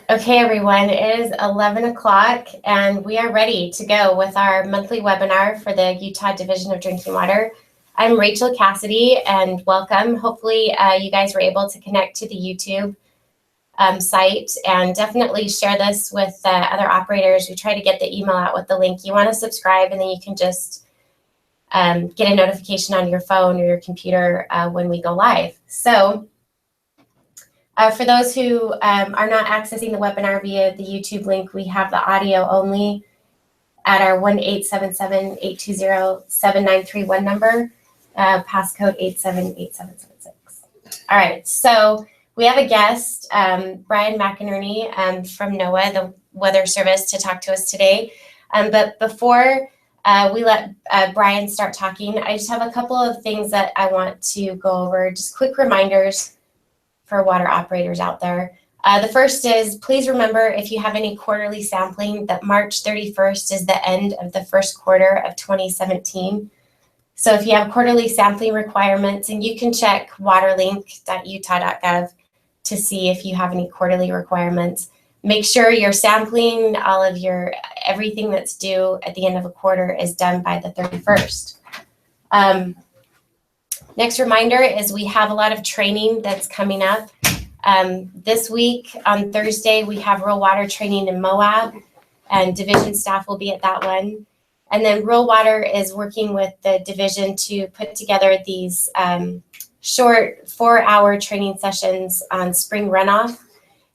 Okay, everyone, it is 11 o'clock and we are ready to go with our monthly webinar for the Utah Division of Drinking Water. I'm Rachel Cassidy and welcome. Hopefully you guys were able to connect to the YouTube site, and definitely share this with other operators. We try to get the email out with the link. You want to subscribe and then you can just get a notification on your phone or your computer when we go live. So for those who are not accessing the webinar via the YouTube link, we have the audio only at our 1-877-820-7931 number, passcode 878776. All right, so we have a guest, Brian McInerney from NOAA, the Weather Service, to talk to us today. But before we let Brian start talking, I just have a couple of things that I want to go over, just quick reminders for water operators out there. The first is, please remember, if you have any quarterly sampling, that March 31st is the end of the first quarter of 2017. So if you have quarterly sampling requirements, and you can check waterlink.utah.gov to see if you have any quarterly requirements, make sure you're sampling all of everything that's due at the end of a quarter is done by the 31st. Next reminder is we have a lot of training that's coming up. This week on Thursday, we have rural water training in Moab, and division staff will be at that one. And then rural water is working with the division to put together these short 4-hour training sessions on spring runoff.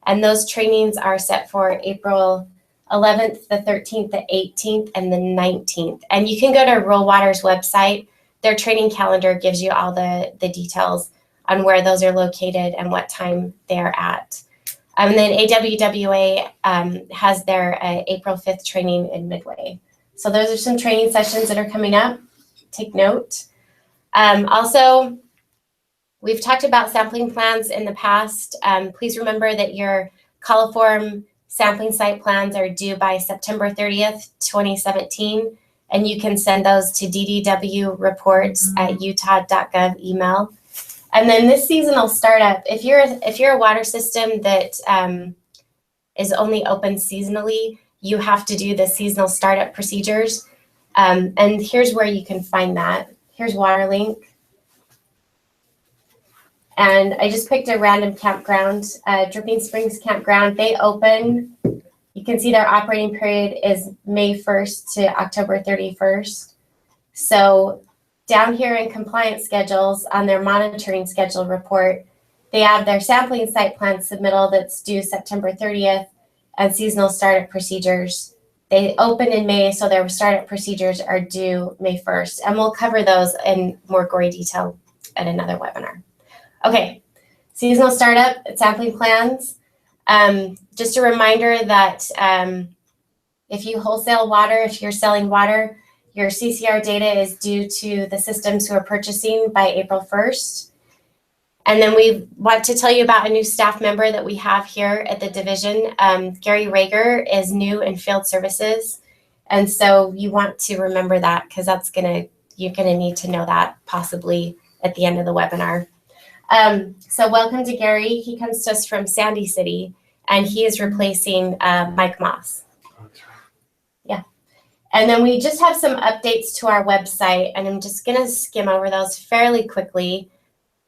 And those trainings are set for April 11th, the 13th, the 18th, and the 19th. And you can go to Rural Water's website. Their training calendar gives you all the details on where those are located and what time they're at. And then AWWA has their April 5th training in Midway. So those are some training sessions that are coming up. Take note. Also, we've talked about sampling plans in the past. Please remember that your coliform sampling site plans are due by September 30th, 2017. And you can send those to ddwreports@utah.gov email. And then this seasonal startup, if you're a water system that is only open seasonally, you have to do the seasonal startup procedures. And here's where you can find that. Here's WaterLink. And I just picked a random campground, Dripping Springs Campground. They open. You can see their operating period is May 1st to October 31st. So down here in compliance schedules on their monitoring schedule report, they have their sampling site plan submittal that's due September 30th and seasonal startup procedures. They open in May, so their startup procedures are due May 1st. And we'll cover those in more gory detail at another webinar. Okay, seasonal startup sampling plans. Just a reminder that if you wholesale water, if you're selling water, your CCR data is due to the systems who are purchasing by April 1st. And then we want to tell you about a new staff member that we have here at the division. Gary Rager is new in field services. And so you want to remember that, because you're gonna need to know that possibly at the end of the webinar. So welcome to Gary. He comes to us from Sandy City, and he is replacing Mike Moss. Yeah. And then we just have some updates to our website, and I'm just going to skim over those fairly quickly.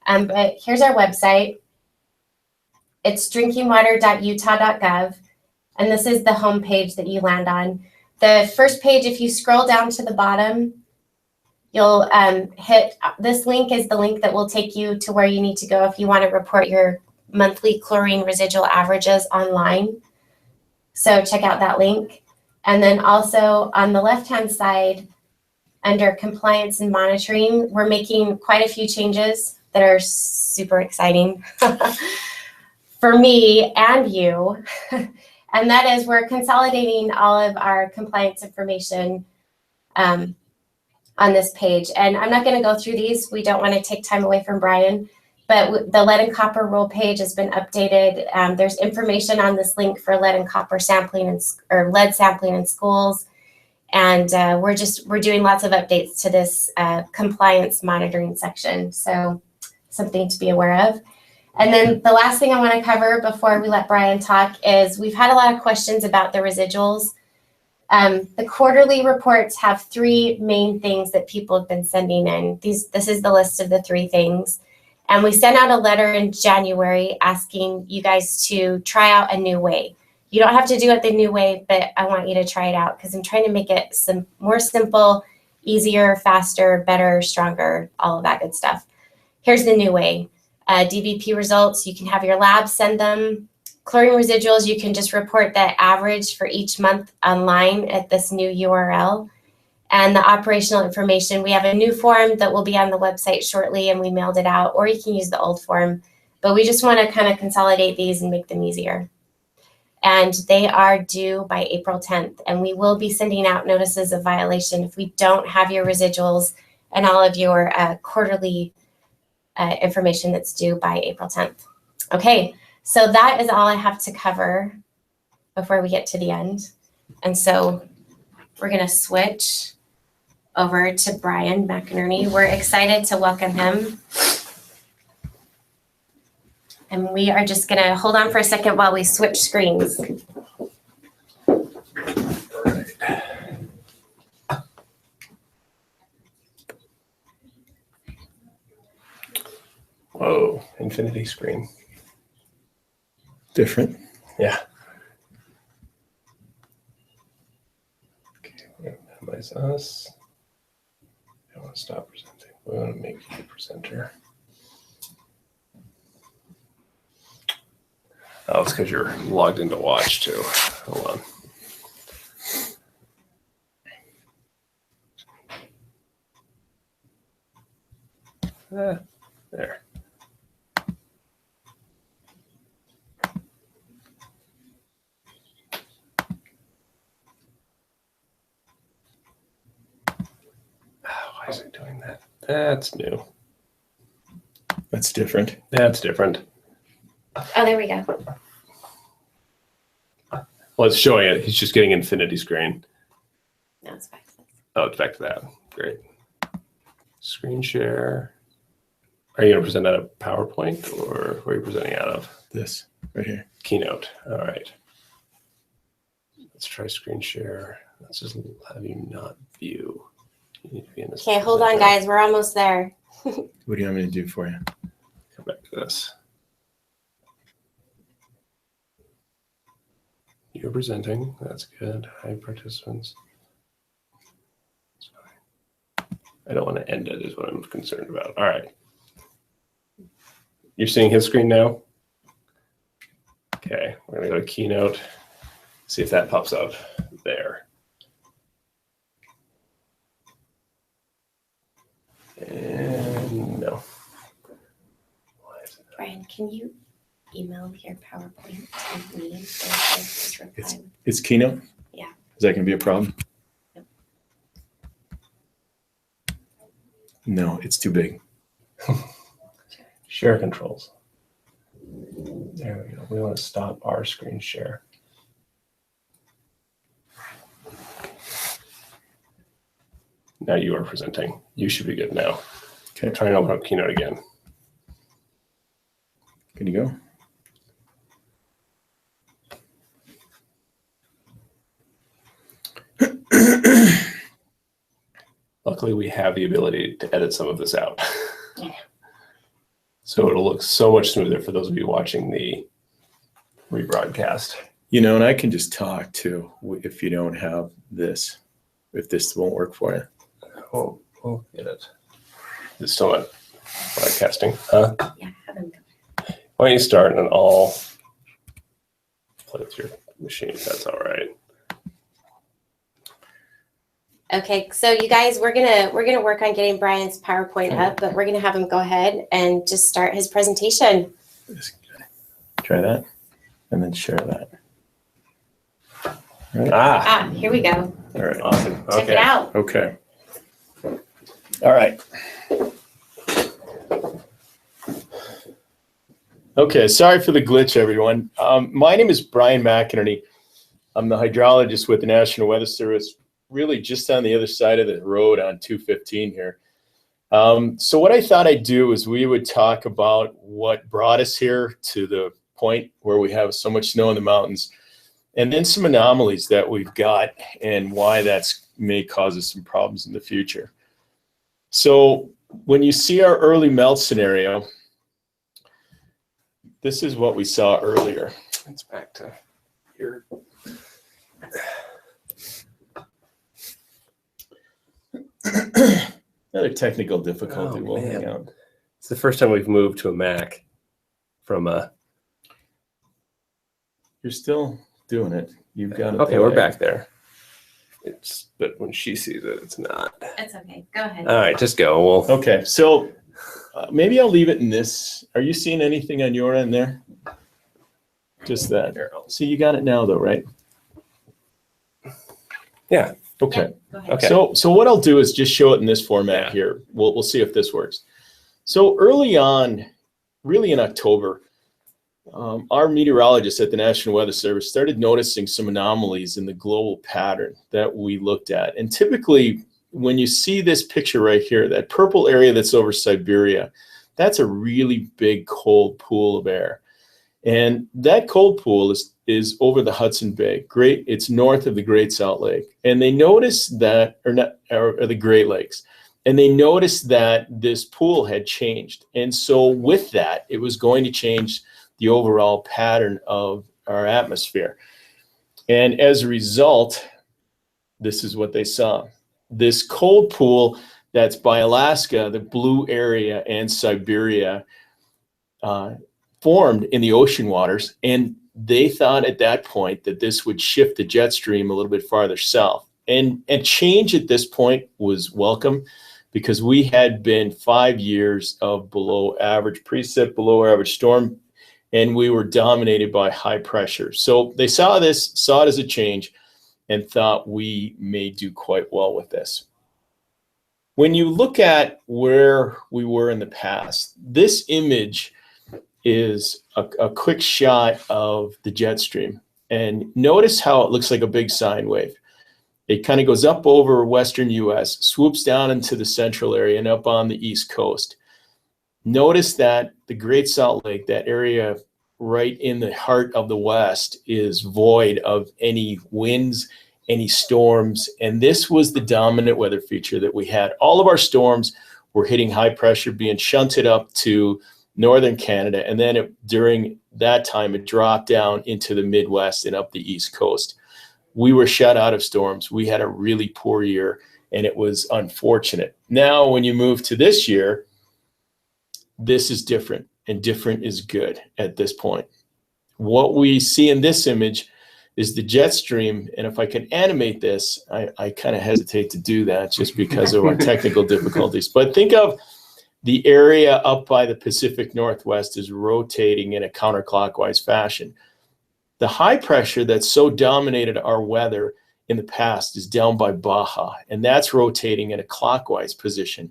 But here's our website. It's drinkingwater.utah.gov, and this is the home page that you land on. The first page, if you scroll down to the bottom, you'll hit this link is the link that will take you to where you need to go if you want to report your monthly chlorine residual averages online. So check out that link. And then also on the left-hand side, under compliance and monitoring, we're making quite a few changes that are super exciting for me and you. And that is, we're consolidating all of our compliance information on this page. And I'm not going to go through these. We don't want to take time away from Brian, but the lead and copper rule page has been updated. There's information on this link for lead and copper sampling or lead sampling in schools. And we're doing lots of updates to this compliance monitoring section. So something to be aware of. And then the last thing I want to cover before we let Brian talk is we've had a lot of questions about the residuals. The quarterly reports have 3 main things that people have been sending in. This is the list of the 3 things. And we sent out a letter in January asking you guys to try out a new way. You don't have to do it the new way, but I want you to try it out because I'm trying to make it some more simple, easier, faster, better, stronger, all of that good stuff. Here's the new way. DBP results, you can have your lab send them. Chlorine residuals, you can just report the average for each month online at this new URL. And the operational information, we have a new form that will be on the website shortly, and we mailed it out, or you can use the old form. But we just want to kind of consolidate these and make them easier. And they are due by April 10th, and we will be sending out notices of violation if we don't have your residuals and all of your quarterly information that's due by April 10th. Okay, so that is all I have to cover before we get to the end. And so we're going to switch over to Brian McInerney. We're excited to welcome him. And we are just going to hold on for a second while we switch screens. All right. Whoa, infinity screen. Different. Yeah. Okay, we're going to minimize us. I want to stop presenting. We want to make you the presenter. Oh, it's because you're logged into Watch too. Hold on. There. Why is it doing that? That's new. That's different. That's different. Oh, there we go. Well, it's showing it. He's just getting infinity screen. No, it's back to this. Oh, it's back to that. Great. Screen share. Are you going to present out of PowerPoint or where are you presenting out of? This right here. Keynote. All right. Let's try screen share. Let's just have you not view. You need to be in this. Okay, hold on, guys. We're almost there. What do you want me to do for you? Come back to this. You're presenting. That's good. Hi, participants. That's fine. I don't want to end it is what I'm concerned about. All right. You're seeing his screen now? Okay, we're going to go to Keynote, see if that pops up there. And no. Why is it? Brian, can you email your PowerPoint to me? Just reply. It's Keynote? Yeah. Is that going to be a problem? Nope. No, it's too big. Share controls. There we go. We want to stop our screen share. Now you are presenting. You should be good now. Okay. Try and open up Keynote again. Good to go. Luckily, we have the ability to edit some of this out. So it'll look so much smoother for those of you watching the rebroadcast. You know, and I can just talk too if you don't have this, if this won't work for you. Oh, we'll get it. It's still not broadcasting, huh? Yeah, have him go. Why don't you start and then I'll play with your machine if that's all right. Okay, so you guys, we're gonna work on getting Brian's PowerPoint up, but we're gonna have him go ahead and just start his presentation. Try that and then share that. All right. Ah, Here we go. All right. awesome. Check it out. Okay. All right. Okay, sorry for the glitch, everyone. My name is Brian McInerney. I'm the hydrologist with the National Weather Service, really just on the other side of the road on 215 here. So what I thought I'd do is we would talk about what brought us here to the point where we have so much snow in the mountains, and then some anomalies that we've got and why that's may cause us some problems in the future. So when you see our early melt scenario, this is what we saw earlier. It's back to here. Another technical difficulty Oh, will hang man. out. It's the first time we've moved to a Mac from a. You're still doing it. You've got it. Okay, we're back there. It's but when she sees it, it's not. It's okay. Go ahead. All right, just go. Well, Okay, so maybe I'll leave it in this. Are you seeing anything on your end there? Just that. See, you got it now, though, right? Yeah. Okay. Yeah, go ahead. Okay. So what I'll do is just show it in this format Yeah. here. We'll see if this works. So early on, really in October, our meteorologists at the National Weather Service started noticing some anomalies in the global pattern that we looked at. And typically, when you see this picture right here, that purple area that's over Siberia, that's a really big cold pool of air. And that cold pool is over the Hudson Bay. It's north of the Great Salt Lake. And they noticed that, or the Great Lakes. And they noticed that this pool had changed. And so with that, it was going to change the overall pattern of our atmosphere. And as a result, this is what they saw. This cold pool that's by Alaska, the blue area, and Siberia formed in the ocean waters. And they thought at that point that this would shift the jet stream a little bit farther south. And change at this point was welcome because we had been 5 years of below average precip, below average storm, and we were dominated by high pressure. So they saw it as a change, and thought we may do quite well with this. When you look at where we were in the past, this image is a quick shot of the jet stream. And notice how it looks like a big sine wave. It kind of goes up over western US, swoops down into the central area and up on the East Coast. Notice that the Great Salt Lake, that area right in the heart of the West, is void of any winds, any storms. And this was the dominant weather feature that we had. All of our storms were hitting high pressure, being shunted up to northern Canada. And then during that time, it dropped down into the Midwest and up the East Coast. We were shut out of storms. We had a really poor year, and it was unfortunate. Now, when you move to this year, this is different, and different is good at this point. What we see in this image is the jet stream, and if I can animate this, I kind of hesitate to do that just because of our technical difficulties. But think of the area up by the Pacific Northwest is rotating in a counterclockwise fashion. The high pressure that's so dominated our weather in the past is down by Baja, and that's rotating in a clockwise position.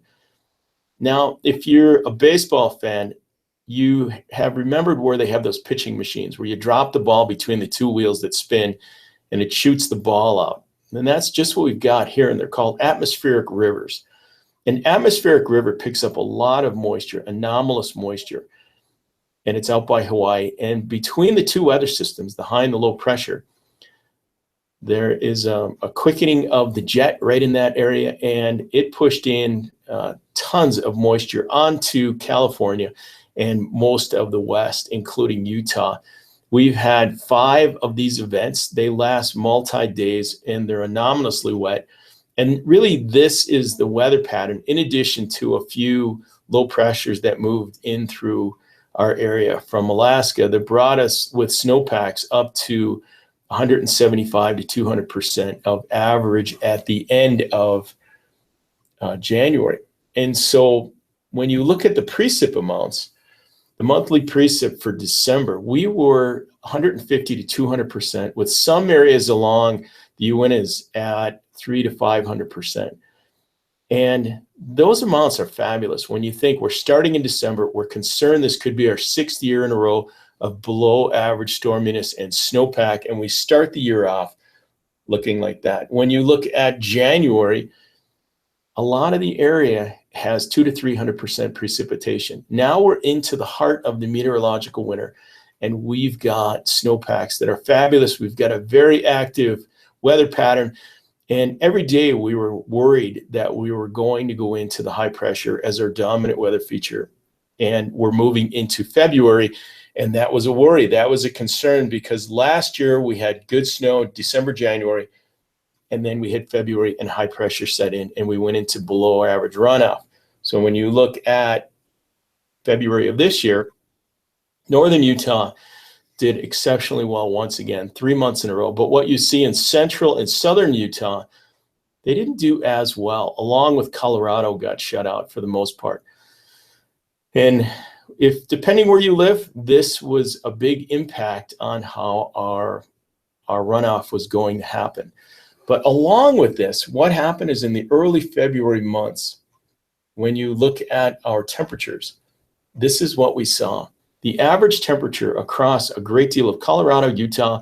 Now, if you're a baseball fan, you have remembered where they have those pitching machines where you drop the ball between the two wheels that spin and it shoots the ball out. And that's just what we've got here, and they're called atmospheric rivers. An atmospheric river picks up a lot of moisture, anomalous moisture, and it's out by Hawaii. And between the two weather systems, the high and the low pressure, there is a quickening of the jet right in that area, and it pushed in tons of moisture onto California and most of the West, including Utah. We've had 5 of these events. They last multi-days, and they're anomalously wet. And really, this is the weather pattern, in addition to a few low pressures that moved in through our area from Alaska that brought us with snowpacks up to 175 to 200% of average at the end of January. And so when you look at the precip amounts, the monthly precip for December, we were 150 to 200%, with some areas along the Uintas at 300 to 500%. And those amounts are fabulous. When you think we're starting in December, we're concerned this could be our 6th year in a row of below average storminess and snowpack, and we start the year off looking like that. When you look at January, a lot of the area has 200 to 300% precipitation. Now we're into the heart of the meteorological winter, and we've got snowpacks that are fabulous. We've got a very active weather pattern, and every day we were worried that we were going to go into the high pressure as our dominant weather feature, and we're moving into February, and that was a worry. That was a concern, because last year we had good snow December, January, and then we hit February and high pressure set in, and we went into below average runoff. So when you look at February of this year, northern Utah did exceptionally well once again, 3 months in a row. But what you see in central and southern Utah, they didn't do as well, along with Colorado got shut out for the most part. And if, depending where you live, this was a big impact on how our runoff was going to happen. But along with this, what happened is in the early February months, when you look at our temperatures, this is what we saw. The average temperature across a great deal of Colorado, Utah,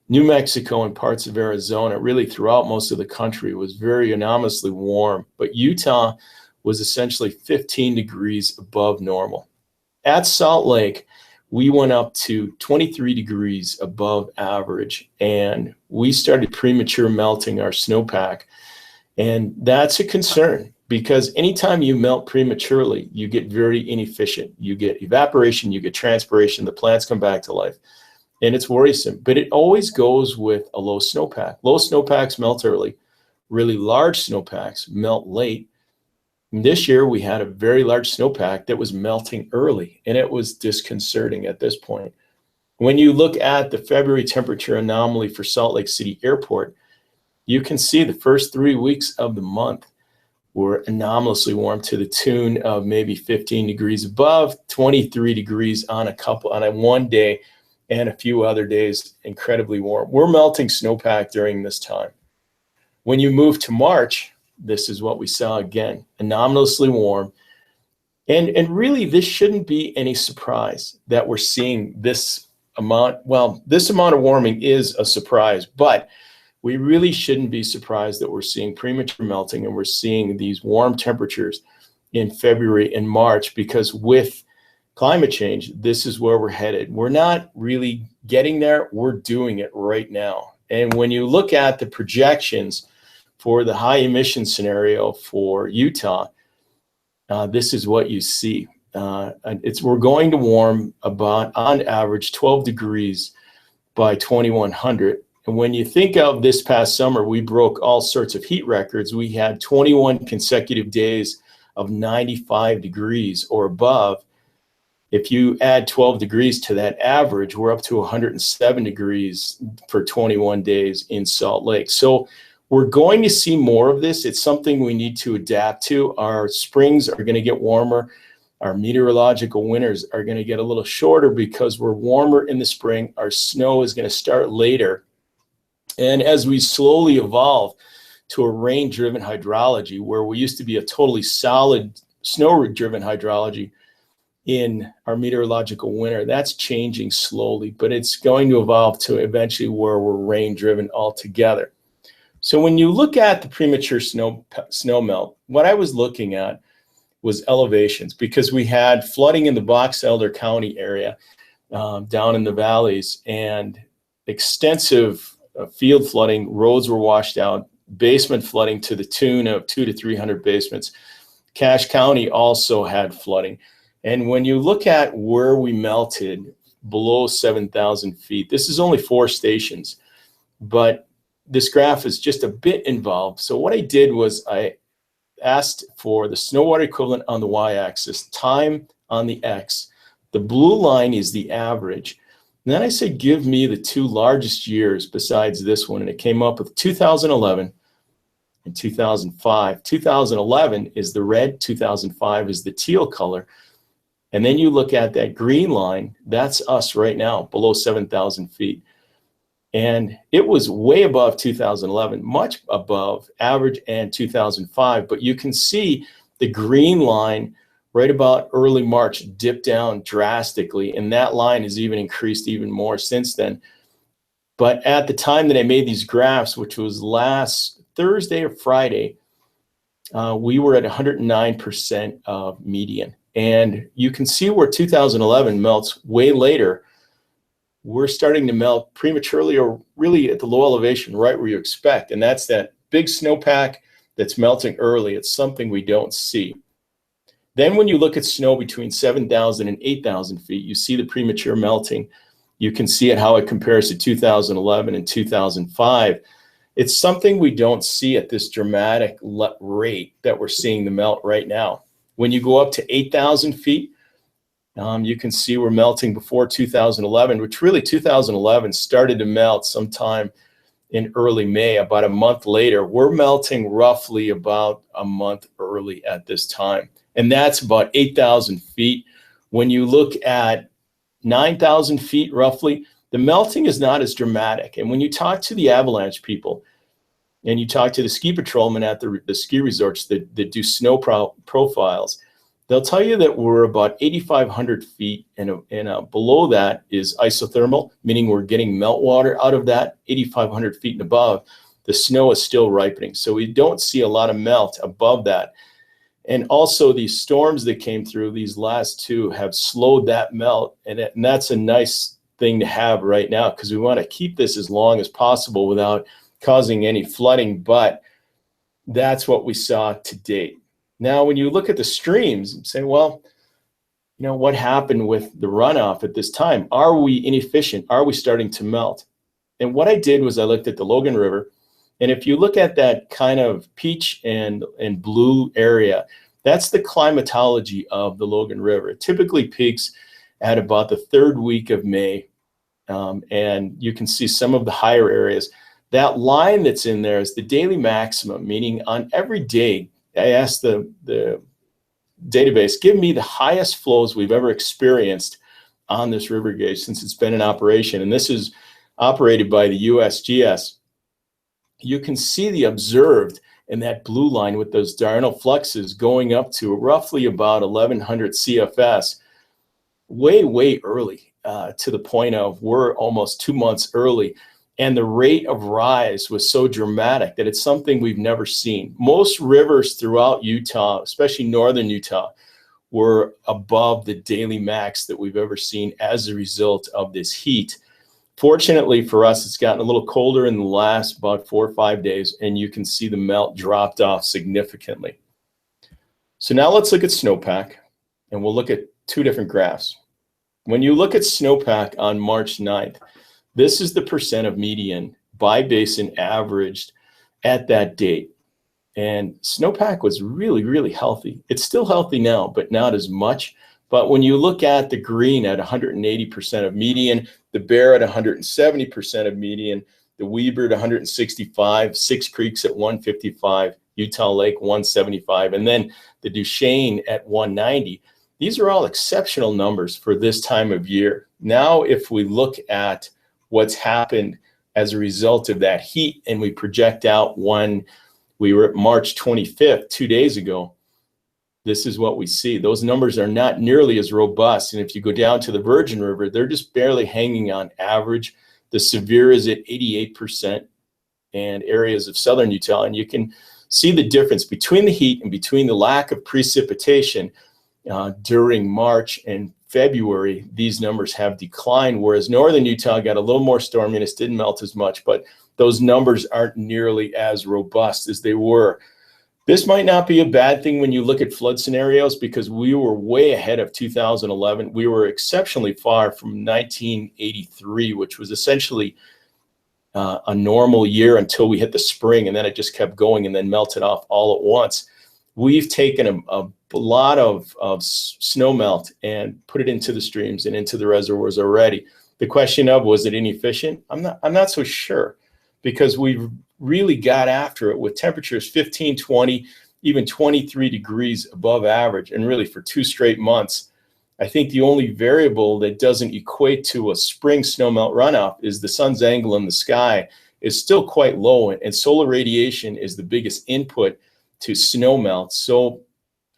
New Mexico, and parts of Arizona, really throughout most of the country, was very anomalously warm. But Utah was essentially 15 degrees above normal. At Salt Lake, we went up to 23 degrees above average, and we started premature melting our snowpack. And that's a concern, because anytime you melt prematurely, you get very inefficient. You get evaporation, you get transpiration, the plants come back to life, and it's worrisome. But it always goes with a low snowpack. Low snowpacks melt early. Really large snowpacks melt late. And this year we had a very large snowpack that was melting early, and it was disconcerting at this point. When you look at the February temperature anomaly for Salt Lake City Airport, you can see the first 3 weeks of the month were anomalously warm to the tune of maybe 15 degrees above, 23 degrees on a one day, and a few other days incredibly warm. We're melting snowpack during this time. When you move to March, this is what we saw again, anomalously warm. And really, this shouldn't be any surprise that we're seeing this amount. Well, this amount of warming is a surprise, but we really shouldn't be surprised that we're seeing premature melting and we're seeing these warm temperatures in February and March, because with climate change, this is where we're headed. We're not really getting there, we're doing it right now. And when you look at the projections for the high emission scenario for Utah, this is what you see. We're going to warm about, on average, 12 degrees by 2100. And when you think of this past summer, we broke all sorts of heat records. We had 21 consecutive days of 95 degrees or above. If you add 12 degrees to that average, we're up to 107 degrees for 21 days in Salt Lake. So we're going to see more of this. It's something we need to adapt to. Our springs are going to get warmer. Our meteorological winters are going to get a little shorter because we're warmer in the spring. Our snow is going to start later. And as we slowly evolve to a rain-driven hydrology, where we used to be a totally solid snow-driven hydrology in our meteorological winter, that's changing slowly, but it's going to evolve to eventually where we're rain-driven altogether. So when you look at the premature snow melt, what I was looking at was elevations, because we had flooding in the Box Elder County area down in the valleys, and extensive field flooding. Roads were washed out, basement flooding to the tune of 200 to 300 basements. Cache County also had flooding. And when you look at where we melted below 7,000 feet, this is only 4 stations, but this graph is just a bit involved. So what I did was I asked for the snow water equivalent on the y-axis, time on the x. The blue line is the average. And then I said, give me the 2 largest years besides this one. And it came up with 2011 and 2005. 2011 is the red, 2005 is the teal color. And then you look at that green line, that's us right now, below 7,000 feet. And it was way above 2011, much above average and 2005. But you can see the green line right about early March dipped down drastically. And that line has even increased even more since then. But at the time that I made these graphs, which was last Thursday or Friday, we were at 109% of median. And you can see where 2011 melts way later. We're starting to melt prematurely or really at the low elevation, right where you expect. And that's that big snowpack that's melting early. It's something we don't see. Then when you look at snow between 7,000 and 8,000 feet, you see the premature melting. You can see it how it compares to 2011 and 2005. It's something we don't see at this dramatic rate that we're seeing the melt right now. When you go up to 8,000 feet, you can see we're melting before 2011, which really 2011 started to melt sometime in early May. About a month later, we're melting roughly about a month early at this time. And that's about 8,000 feet. When you look at 9,000 feet roughly, the melting is not as dramatic. And when you talk to the avalanche people and you talk to the ski patrolmen at the ski resorts that do snow profiles, they'll tell you that we're about 8,500 feet, and below that is isothermal, meaning we're getting meltwater out of that. 8,500 feet and above, the snow is still ripening. So we don't see a lot of melt above that. And also these storms that came through, these last two, have slowed that melt. And that's a nice thing to have right now, because we want to keep this as long as possible without causing any flooding. But that's what we saw to date. Now, when you look at the streams and say, well, you know, what happened with the runoff at this time? Are we inefficient? Are we starting to melt? And what I did was I looked at the Logan River. And if you look at that kind of peach and blue area, that's the climatology of the Logan River. It typically peaks at about the third week of May. And you can see some of the higher areas. That line that's in there is the daily maximum, meaning on every day, I asked the database, give me the highest flows we've ever experienced on this river gauge since it's been in operation. And this is operated by the USGS. You can see the observed in that blue line with those diurnal fluxes going up to roughly about 1,100 CFS, way early, to the point of we're almost 2 months early. And the rate of rise was so dramatic that it's something we've never seen. Most rivers throughout Utah, especially northern Utah, were above the daily max that we've ever seen as a result of this heat. Fortunately for us, it's gotten a little colder in the last about 4 or 5 days, and you can see the melt dropped off significantly. So now let's look at snowpack, and we'll look at two different graphs. When you look at snowpack on March 9th, this is the percent of median by basin averaged at that date. And snowpack was really healthy. It's still healthy now, but not as much. But when you look at the green at 180% of median, the Bear at 170% of median, the Weber at 165, Six Creeks at 155, Utah Lake 175, and then the Duchesne at 190. These are all exceptional numbers for this time of year. Now, if we look at what's happened as a result of that heat, and we project out when we were at March 25th, 2 days ago, this is what we see. Those numbers are not nearly as robust. And if you go down to the Virgin River, they're just barely hanging on average. The severe is at 88% and areas of southern Utah. And you can see the difference between the heat and between the lack of precipitation during March and February. These numbers have declined, whereas northern Utah got a little more storminess, didn't melt as much, but those numbers aren't nearly as robust as they were. This might not be a bad thing when you look at flood scenarios, because we were way ahead of 2011. We were exceptionally far from 1983, which was essentially a normal year until we hit the spring, and then it just kept going and then melted off all at once. We've taken a lot of snow melt and put it into the streams and into the reservoirs already. The question of, was it inefficient? I'm not so sure, because we've really got after it with temperatures 15, 20, even 23 degrees above average, and really for 2 straight months. I think the only variable that doesn't equate to a spring snowmelt runoff is the sun's angle in the sky is still quite low, and solar radiation is the biggest input to snowmelt. So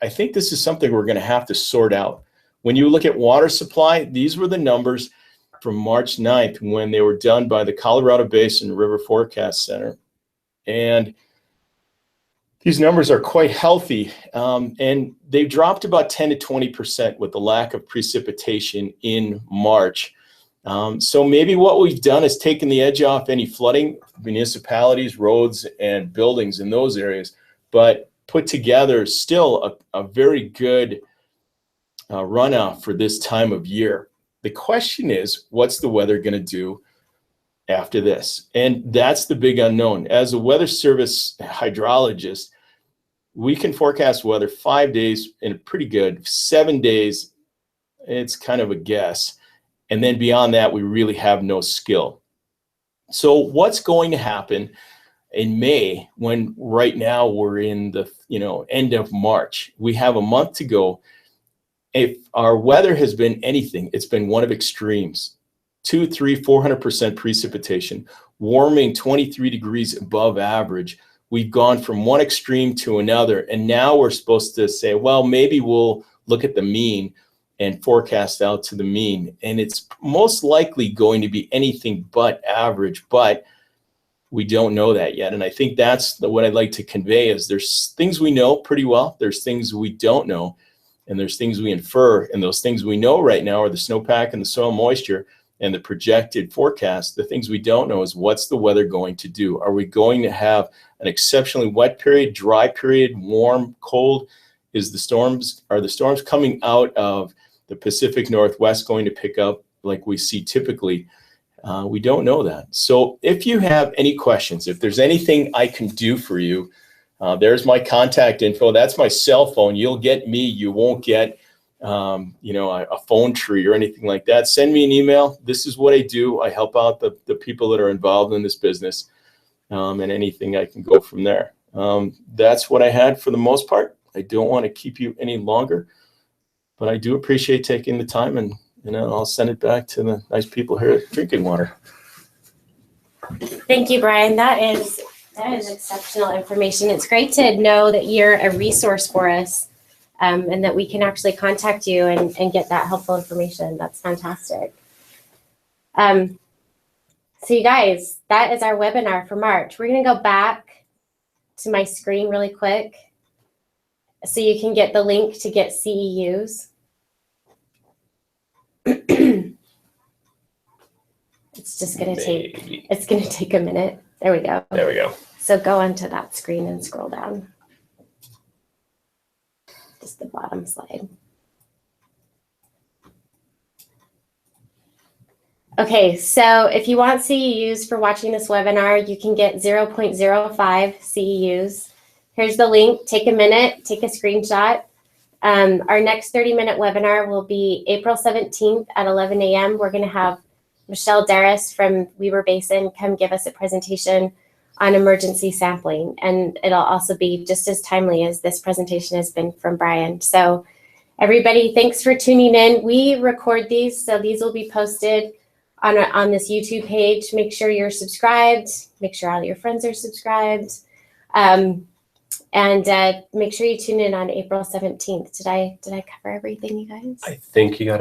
I think this is something we're going to have to sort out. When you look at water supply, these were the numbers from March 9th when they were done by the Colorado Basin River Forecast Center. And these numbers are quite healthy, and they've dropped about 10 to 20% with the lack of precipitation in March. So maybe what we've done is taken the edge off any flooding, municipalities, roads, and buildings in those areas, but put together still a very good runoff for this time of year. The question is, what's the weather going to do after this? And that's the big unknown. As a weather service hydrologist, we can forecast weather 5 days and pretty good. 7 days, it's kind of a guess. And then beyond that, we really have no skill. So what's going to happen in May when right now we're in the end of March? We have a month to go. If our weather has been anything, it's been one of extremes. 200, 300, 400% precipitation, warming 23 degrees above average. We've gone from one extreme to another, and now we're supposed to say, well, maybe we'll look at the mean and forecast out to the mean. And it's most likely going to be anything but average, but we don't know that yet. And I think that's what I'd like to convey is there's things we know pretty well, there's things we don't know, and there's things we infer. And those things we know right now are the snowpack and the soil moisture and the projected forecast. The things we don't know is what's the weather going to do? Are we going to have an exceptionally wet period, dry period, warm, cold? Are the storms coming out of the Pacific Northwest going to pick up like we see typically? We don't know that. So if you have any questions, if there's anything I can do for you, there's my contact info. That's my cell phone. You'll get me. You won't get a phone tree or anything like that. Send me an email. This is what I do. I help out the people that are involved in this business, and anything I can go from there. That's what I had for the most part. I don't want to keep you any longer, but I do appreciate taking the time, and I'll send it back to the nice people here at Drinking Water. Thank you, Brian. That is exceptional information. It's great to know that you're a resource for us, and that we can actually contact you and get that helpful information. That's fantastic. So you guys, that is our webinar for March. We're going to go back to my screen really quick so you can get the link to get CEUs. It's just going to take a minute. There we go. There we go. So go onto that screen and scroll down. Just the bottom slide. Okay, so if you want CEUs for watching this webinar, you can get 0.05 CEUs. Here's the link. Take a minute, take a screenshot. Our next 30-minute webinar will be April 17th at 11 a.m. We're going to have Michelle Darris from Weber Basin come give us a presentation on emergency sampling. And it'll also be just as timely as this presentation has been from Brian. So everybody, thanks for tuning in. We record these, so these will be posted on this YouTube page. Make sure you're subscribed. Make sure all your friends are subscribed. And make sure you tune in on April 17th. Did I cover everything, you guys? I think you got